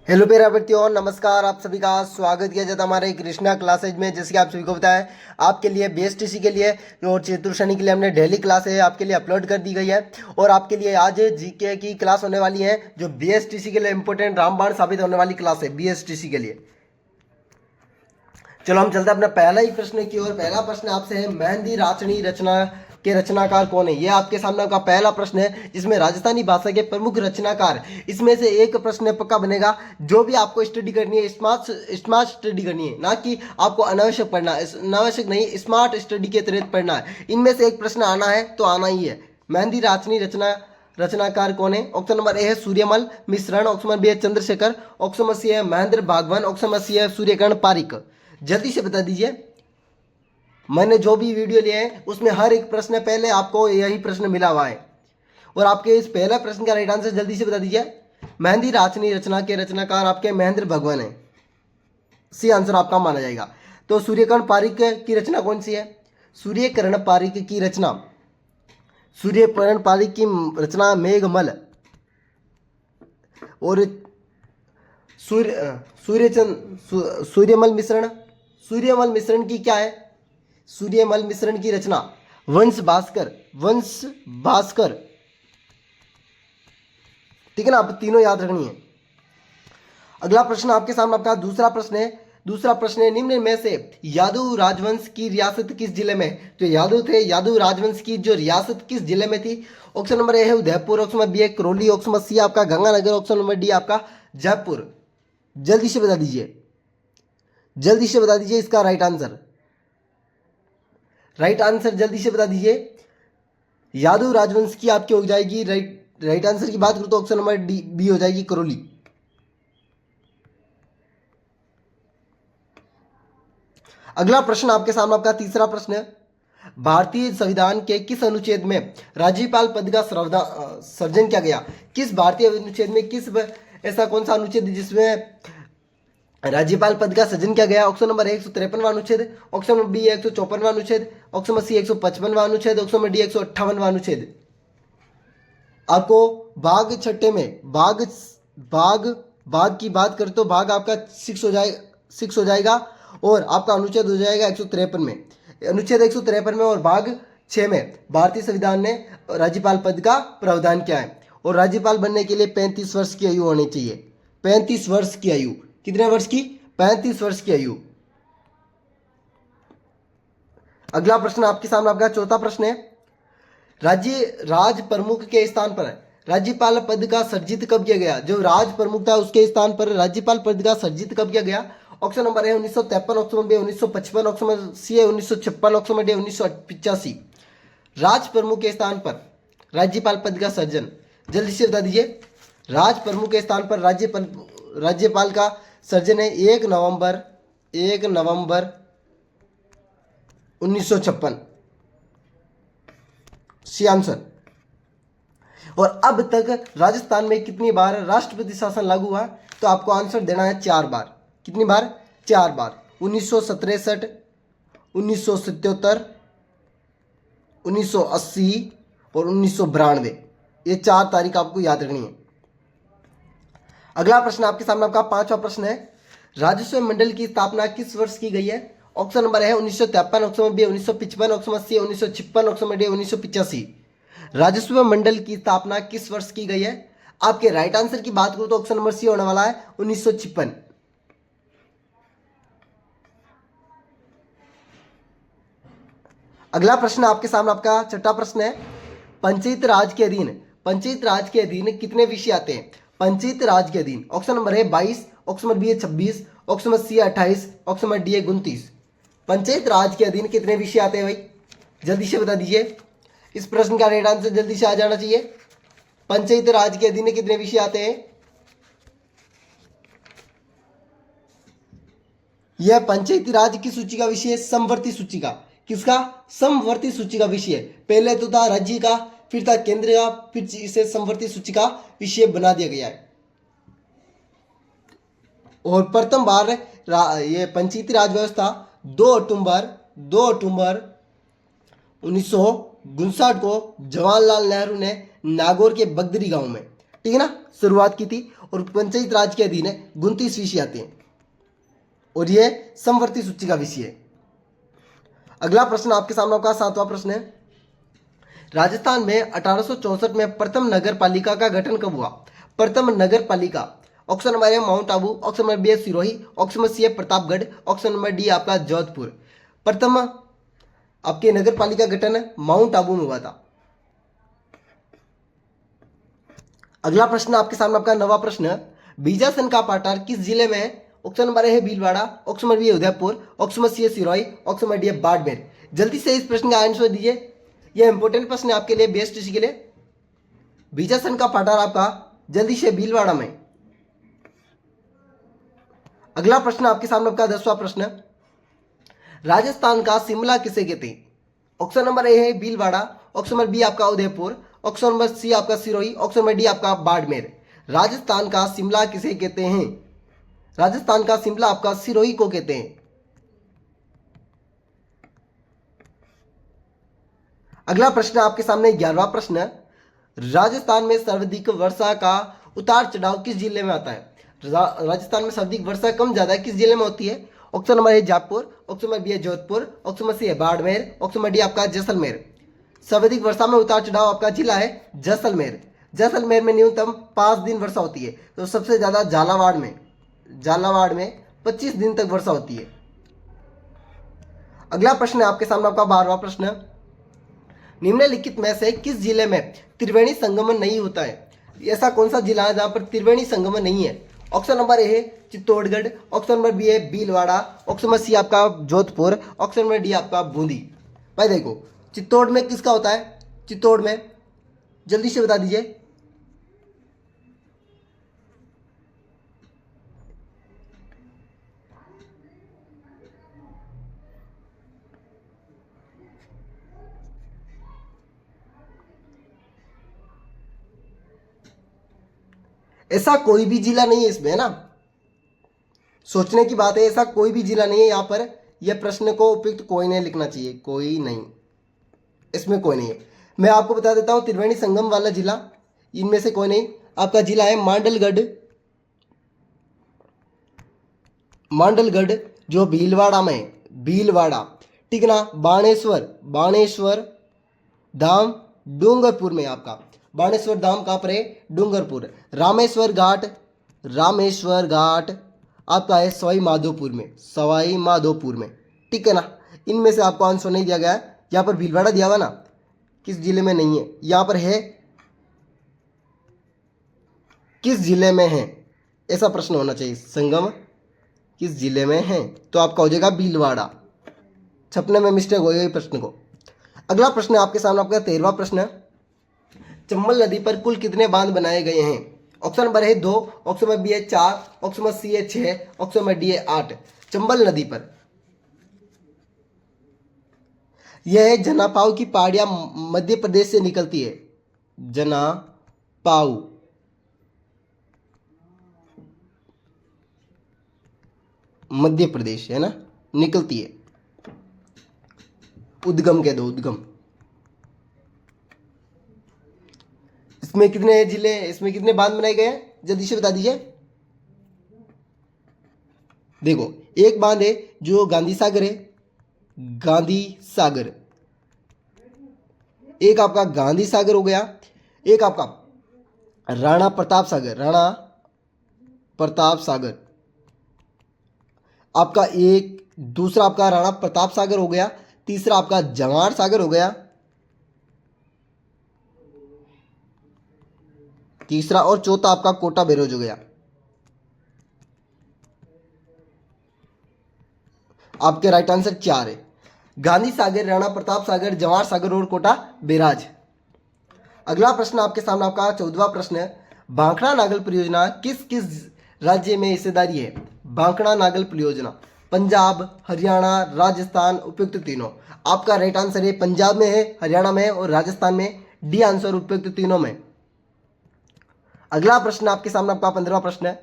Hello प्यारे बच्चों, नमस्कार। आप सभी का स्वागत किया जाता है हमारे कृष्णा क्लासेज में। जैसे कि आप सभी को पता है, आपके लिए बीएसटीसी के लिए और चतुर्श्रेणी के लिए हमने डेली क्लास है आपके लिए अपलोड कर दी गई है। और आपके लिए आज जीके की क्लास होने वाली है, जो बीएसटीसी के लिए इंपॉर्टेंट रामबाण साबित होने वाली क्लास है बीएसटीसी के लिए। चलो हम चलते हैं अपना पहला ही प्रश्न की ओर। पहला प्रश्न आपसे है, मेहंदी राचनी रचना के रचनाकार कौन है। यह आपके सामने का पहला प्रश्न है, जिसमें राजस्थानी भाषा के प्रमुख रचनाकार, इसमें से एक प्रश्न पक्का बनेगा। जो भी आपको स्टडी करनी है, स्मार्ट स्टडी करनी है, ना कि आपको अनावश्यक पढ़ना है। अनावश्यक नहीं, स्मार्ट स्टडी के तहत पढ़ना है। इनमें से एक प्रश्न आना है तो आना ही है। मेहंदी राचनी रचनाकार कौन है। ऑप्शन नंबर ए है सूर्यमल मिश्रण, ऑप्शन नंबर बी है चंद्रशेखर, ऑप्शन नंबर सी है महेंद्र भागवन, ऑप्शन नंबर सी है सूर्यकर्ण पारिक। जल्दी से बता दीजिए। मैंने जो भी वीडियो लिए हैं उसमें हर एक प्रश्न पहले आपको यही प्रश्न मिला हुआ है। और आपके इस पहले प्रश्न का राइट आंसर जल्दी से बता दीजिए। मेहंदी राचनी रचना के रचनाकार आपके महेंद्र भगवान है। सी आंसर आपका माना जाएगा। तो सूर्यकर्ण पारिक की रचना कौन सी है। सूर्यकर्ण पारिक की रचना, सूर्यकर्ण पारिक की रचना मेघमल और सूर्यमल मिश्रण। सूर्यमल मिश्रण की क्या है। सूर्यमल मिश्रण की रचना वंश भास्कर। ठीक है ना, आप तीनों याद रखनी है। अगला प्रश्न आपके सामने आपका दूसरा प्रश्न है, निम्न में से यादव राजवंश की रियासत किस जिले में। तो यादव राजवंश की जो रियासत किस जिले में थी। ऑप्शन नंबर ए है उदयपुर, ऑप्शन नंबर बी है करौली, ऑप्शन नंबर सी आपका गंगानगर, ऑप्शन नंबर डी आपका जयपुर। जल्दी से बता दीजिए इसका राइट आंसर जल्दी से बता दीजिए। यादव राजवंश की आपकी हो जाएगी राइट आंसर की बात करूं तो ऑप्शन नंबर डी बी हो जाएगी करौली। अगला प्रश्न आपके सामने आपका तीसरा प्रश्न है, भारतीय संविधान के किस अनुच्छेद में राज्यपाल पद का सर्जन किया गया। किस भारतीय अनुच्छेद में ऐसा कौन सा अनुच्छेद जिसमें राज्यपाल पद का सृजन किया गया। ऑप्शन नंबर 153वां अनुच्छेद, ऑप्शन नंबर बी 154वां अनुच्छेद, ऑप्शन नंबर सी 155वां अनुच्छेद, ऑप्शन नंबर डी 158वां अनुच्छेद। आपको भाग छठे में भाग की बात करें तो भाग आपका 6 हो जाएगा और आपका अनुच्छेद हो जाएगा 153 में। अनुच्छेद 153 में और भाग 6 में भारतीय संविधान ने राज्यपाल पद का प्रावधान किया है। और राज्यपाल बनने के लिए 35 वर्ष की आयु होनी चाहिए। 35 वर्ष की आयु, कितने वर्ष की। 35 वर्ष की आयु। अगला प्रश्न आपके सामने आपका चौथा प्रश्न है, राज प्रमुख के स्थान पर राज्यपाल पद का सर्जित कब किया गया। जो राज प्रमुख था उसके स्थान पर राज्यपाल पद का सर्जित कब किया गया। ऑप्शन नंबर है 1953, option number B 1955, option number C है 1956, ऑप्शन नंबर डी 1985। राज प्रमुख के स्थान पर राज्यपाल पद का सर्जन, जल्दी से बता दीजिए। राज प्रमुख के स्थान पर राज्यपाल का सर्जन है 1 नवंबर 1956। C answer. और अब तक राजस्थान में कितनी बार राष्ट्रपति शासन लागू हुआ। तो आपको आंसर देना है 4 बार। कितनी बार। 4 बार। 1967, 1977, 1980 और 1992। ये 4 तारीख आपको याद रखनी है। अगला प्रश्न आपके सामने आपका पांचवा प्रश्न है, राजस्व मंडल की स्थापना किस वर्ष की गई है। ऑप्शन नंबर है 1953, option number B 1955, option number C 1956, option number D 1985। राजस्व मंडल की स्थापना किस वर्ष की गई है। आपके राइट आंसर की बात करूं तो ऑप्शन नंबर सी होने वाला है 1956। अगला प्रश्न आपके सामने आपका छठा प्रश्न है, पंचायत राज के अधीन कितने विषय आते हैं। पंचायत राज के अधीन ऑप्शन नंबर है 22, ऑप्शन नंबर बी है 26, ऑप्शन नंबर सी है 28, ऑप्शन नंबर डी है 29। पंचायत राज के अधीन कितने विषय आते हैं भाई, जल्दी से बता दीजिए। इस प्रश्न का राइट आंसर जल्दी से आ जाना चाहिए। पंचायत राज के अधीन कितने विषय आते हैं। यह पंचायती राज की सूची का विषय है, समवर्ती सूची का। किसका। समवर्ती सूची का विषय है। पहले तो था राज्य का, फिर था केंद्र का, फिर इसे समवर्ती सूची का विषय बना दिया गया है। और प्रथम बार ये पंचायती राज व्यवस्था 2 अक्टूबर 1959 को जवाहरलाल नेहरू ने नागौर के बगदरी गांव में, ठीक है ना, शुरुआत की थी। और पंचायत राज के अधीन 29 विषय आते हैं और ये समवर्ती सूची का विषय है। अगला प्रश्न आपके सामने आपका 7वां प्रश्न है, राजस्थान में 1864 में प्रथम नगर पालिका का गठन कब हुआ? प्रथम नगर पालिका, option number A mount Abu, option number B Sirohi, option number C है प्रतापगढ़, ऑप्शन नंबर डी आपका जोधपुर। प्रथम आपके नगर पालिका गठन माउंट आबू में हुआ था। अगला प्रश्न आपके सामने आपका 9वां प्रश्न, बीजासन का पाटार किस जिले में है? ऑप्शन नंबर ए है भीलवाड़ा, ऑप्शन नंबर बी है उदयपुर, ऑप्शन नंबर सी है सिरोही, ऑप्शन नंबर डी है बाड़मेर। जल्दी से इस प्रश्न का आंसर दीजिए, यह इंपॉर्टेंट प्रश्न है आपके लिए, बेस्ट इसी के लिए। बीजासन का पाटार आपका जल्दी से भीलवाड़ा में। अगला प्रश्न आपके सामने आपका 10वां प्रश्न, राजस्थान का शिमला किसे कहते हैं? ऑप्शन नंबर ए है भीलवाड़ा, ऑप्शन नंबर बी आपका उदयपुर, ऑप्शन नंबर सी आपका सिरोही, ऑप्शन नंबर डी आपका बाड़मेर। राजस्थान का शिमला किसे कहते हैं? राजस्थान का शिमला आपका सिरोही को कहते हैं। अगला प्रश्न आपके सामने 11वां प्रश्न, राजस्थान में सर्वाधिक वर्षा का उतार चढ़ाव किस जिले में आता है? राजस्थान में सर्वाधिक वर्षा कम ज्यादा किस जिले में होती है? ऑप्शन नंबर है जयपुर, ऑप्शन नंबर बी है जोधपुर, ऑप्शन नंबर सी है बाड़मेर, ऑप्शन नंबर डी आपका जैसलमेर। सर्वाधिक वर्षा में उतार चढ़ाव आपका जिला है जैसलमेर। जैसलमेर में न्यूनतम 5 दिन वर्षा होती है, तो सबसे ज्यादा झालावाड़ में 25 दिन तक वर्षा होती है। अगला प्रश्न है आपके सामने आपका 12वां प्रश्न, निम्नलिखित में से किस जिले में त्रिवेणी संगमन नहीं होता है? ऐसा कौन सा जिला है जहां पर त्रिवेणी संगमन नहीं है? ऑप्शन नंबर ए है चित्तौड़गढ़, ऑप्शन नंबर बी है भीलवाड़ा, ऑप्शन नंबर सी आपका जोधपुर, ऑप्शन नंबर डी आपका बूंदी। भाई देखो, चित्तौड़ में किसका होता है? चित्तौड़ में जल्दी से बता दीजिए। ऐसा कोई भी जिला नहीं है इसमें, है ना, सोचने की बात है। ऐसा कोई भी जिला नहीं है यहाँ पर, यह प्रश्न को उपयुक्त कोई नहीं लिखना चाहिए, कोई नहीं, इसमें कोई नहीं है। मैं आपको बता देता हूं, त्रिवेणी संगम वाला जिला इनमें से कोई नहीं। आपका जिला है मांडलगढ़ जो भीलवाड़ा में है, भीलवाड़ा, ठीक ना। बाणेश्वर धाम डूंगरपुर में आपका, बाणेश्वर धाम कहाँ पर है? डूंगरपुर। रामेश्वर घाट आपका है सवाई माधोपुर में, ठीक है ना। इनमें से आपको आंसर नहीं दिया गया है, यहाँ पर भीलवाड़ा दिया हुआ ना, किस जिले में नहीं है, यहाँ पर है किस जिले में है, ऐसा प्रश्न होना चाहिए। संगम किस जिले में है, तो आपका हो जाएगा भीलवाड़ा। छपने में मिस्टेक हो गई प्रश्न को। अगला प्रश्न आपके सामने आपका 13वां प्रश्न, चंबल नदी पर कुल कितने बांध बनाए गए हैं? ऑप्शन नंबर है 2, ऑप्शन नंबर बी है 4, ऑप्शन नंबर सी है 6, ऑप्शन नंबर डी है 8। चंबल नदी पर यह जनापाऊ की पहाड़ियां मध्य प्रदेश से निकलती है। जनापाऊ मध्य प्रदेश है ना, निकलती है। उद्गम कह दो, उद्गम। इसमें कितने जिले, इसमें कितने बांध बनाए गए हैं, जल्दी से बता दीजिए। देखो, एक बांध है जो गांधी सागर है, गांधी सागर, एक आपका गांधी सागर हो गया, एक आपका राणा प्रताप सागर, आपका एक दूसरा आपका राणा प्रताप सागर हो गया, तीसरा आपका जवाहर सागर हो गया, तीसरा और चौथा आपका कोटा बैराज हो गया। आपके राइट आंसर 4 है, गांधी सागर, राणा प्रताप सागर, जवाहर सागर और कोटा बैराज। अगला प्रश्न आपके सामने आपका 14वां प्रश्न, भाखड़ा नागल परियोजना किस किस राज्य में हिस्सेदारी है? भाखड़ा नागल परियोजना पंजाब, हरियाणा, राजस्थान, उपयुक्त तीनों। आपका राइट आंसर है पंजाब में है, हरियाणा में और राजस्थान में। डी आंसर उपयुक्त तीनों में। अगला प्रश्न आपके सामने आपका 15वां प्रश्न,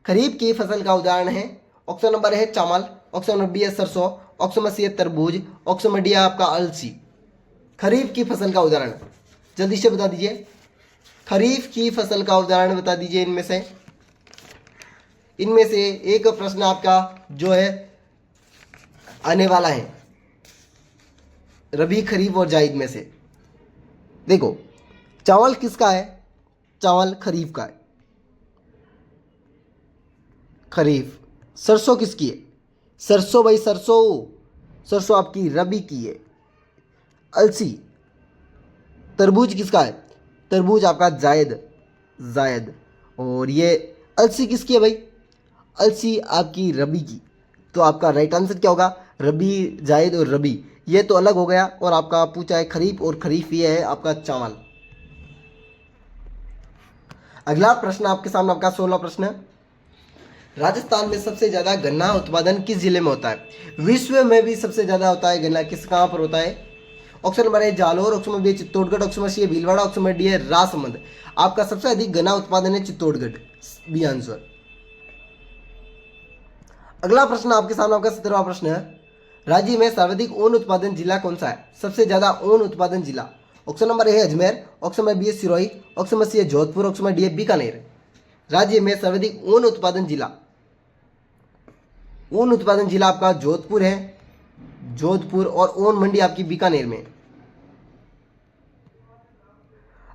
खरीफ की फसल का उदाहरण है। ऑप्शन नंबर है चावल, ऑप्शन नंबर बी है सरसों, ऑप्शन नंबर सी है तरबूज, ऑप्शन नंबर डी है आपका अलसी। खरीफ की फसल का उदाहरण जल्दी से बता दीजिए, खरीफ की फसल का उदाहरण बता दीजिए इनमें से। इनमें से एक प्रश्न आपका जो है आने वाला है रबी, खरीफ और जायद में से। देखो, चावल किसका है? चावल खरीफ का है, खरीफ। सरसों किसकी है? सरसों भाई, सरसों, सरसों आपकी रबी की है। अलसी, तरबूज किसका है? तरबूज आपका जायद, जायद। और ये अलसी किसकी है भाई? अलसी आपकी रबी की। तो आपका राइट आंसर क्या होगा? रबी, जायद और रबी, ये तो अलग हो गया। और आपका पूछा है खरीफ, और खरीफ ये है आपका चावल। अगला प्रश्न आपके सामने, आपका 16 प्रश्न। राजस्थान में सबसे ज्यादा गन्ना उत्पादन किस जिले में होता है? विश्व में भी सबसे ज्यादा होता है गन्ना, किस कहां पर होता है? Option number A Jalore, option number B Chittorgarh, option number C Bhilwara, option number D है राजसमंद। आपका सबसे अधिक गन्ना उत्पादन है चित्तौड़गढ़, बी आंसर। अगला प्रश्न आपके सामने, आपका 17वां प्रश्न है। राज्य में सर्वाधिक ऊन उत्पादन जिला कौन सा है? सबसे ज्यादा ऊन उत्पादन जिला। ऑप्शन नंबर ए है अजमेर, ऑप्शन नंबर बी है सिरोही, ऑप्शन नंबर सी है जोधपुर, ऑप्शन नंबर डी है बीकानेर। राज्य में सर्वाधिक ऊन उत्पादन जिला, ऊन उत्पादन जिला आपका जोधपुर है, जोधपुर। और ऊन मंडी आपकी बीकानेर में।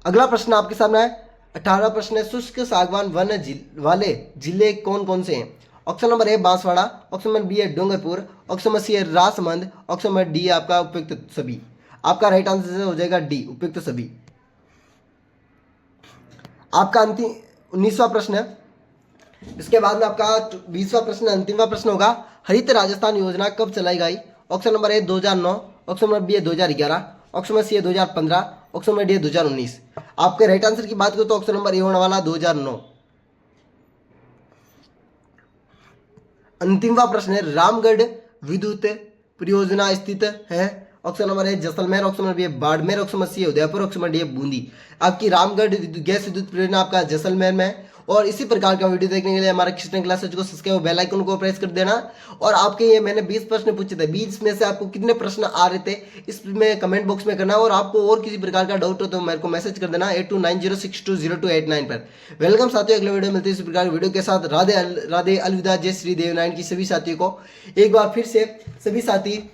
अगला प्रश्न आपके सामने है 18 प्रश्न है। शुष्क सागवान वन वाले जिले कौन कौन से हैं? Option number A Banswara, option number B है डूंगरपुर, ऑप्शन नंबर सी है राजसमंद, ऑप्शन नंबर डी है आपका उपयुक्त सभी। आपका राइट आंसर हो जाएगा डी, उपयुक्त सभी। आपका अंतिम 19वां प्रश्न है। इसके बाद में आपका 20वां प्रश्न, अंतिमवां प्रश्न होगा। हरित राजस्थान योजना कब चलाई गई? Option number A 2009, option number B है 2011, ऑप्शन नंबर सी है 2015, ऑप्शन नंबर डी है 2019। आपके राइट आंसर की बात करो तो ऑप्शन नंबर ए होने वाला 2009। अंतिमवा प्रश्न है। रामगढ़ विद्युत परियोजना स्थित है? ऑप्शन नंबर है जैसलमेर, ऑप्शन नंबर बी है बाड़मेर, ऑप्शन नंबर सी है उदयपुर, ऑप्शन नंबर डी है बूंदी। आपकी रामगढ़ गैस विद्युत परियोजना आपका जैसलमेर में है। और इसी प्रकार का वीडियो देखने के लिए हमारा कृष्ण क्लासेज को सब्सक्राइब, बेल आइकन को प्रेस कर देना। और आपके ये मैंने 20 प्रश्न पूछे थे, 20 में से आपको कितने प्रश्न आ रहे थे इसमें कमेंट बॉक्स में करना। और आपको और किसी प्रकार का डाउट हो तो मेरे को मैसेज कर देना 8290620289 पर। वेलकम साथियों, अगले वीडियो मिलती है इसी प्रकार वीडियो के साथ। राधे राधे, अलविदा, जय श्री देवनारायण की सभी साथियों को एक बार फिर से। सभी साथी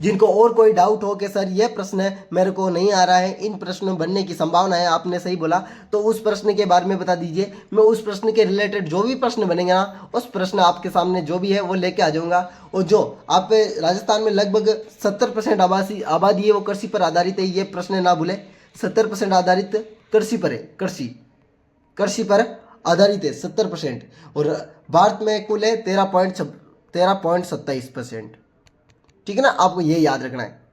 जिनको और कोई डाउट हो कि सर ये प्रश्न मेरे को नहीं आ रहा है, इन प्रश्नों बनने की संभावना है, आपने सही बोला, तो उस प्रश्न के बारे में बता दीजिए। मैं उस प्रश्न के रिलेटेड जो भी प्रश्न बनेंगे ना, उस प्रश्न आपके सामने जो भी है वो लेके आ जाऊंगा। और जो आप राजस्थान में लगभग 70% आबादी है वो कृषि पर आधारित है, ये प्रश्न ना भूले। 70% आधारित कृषि पर है, कृषि पर आधारित है 70%। और भारत में कुल है 13.27%। ठीक है ना, आपको ये याद रखना है।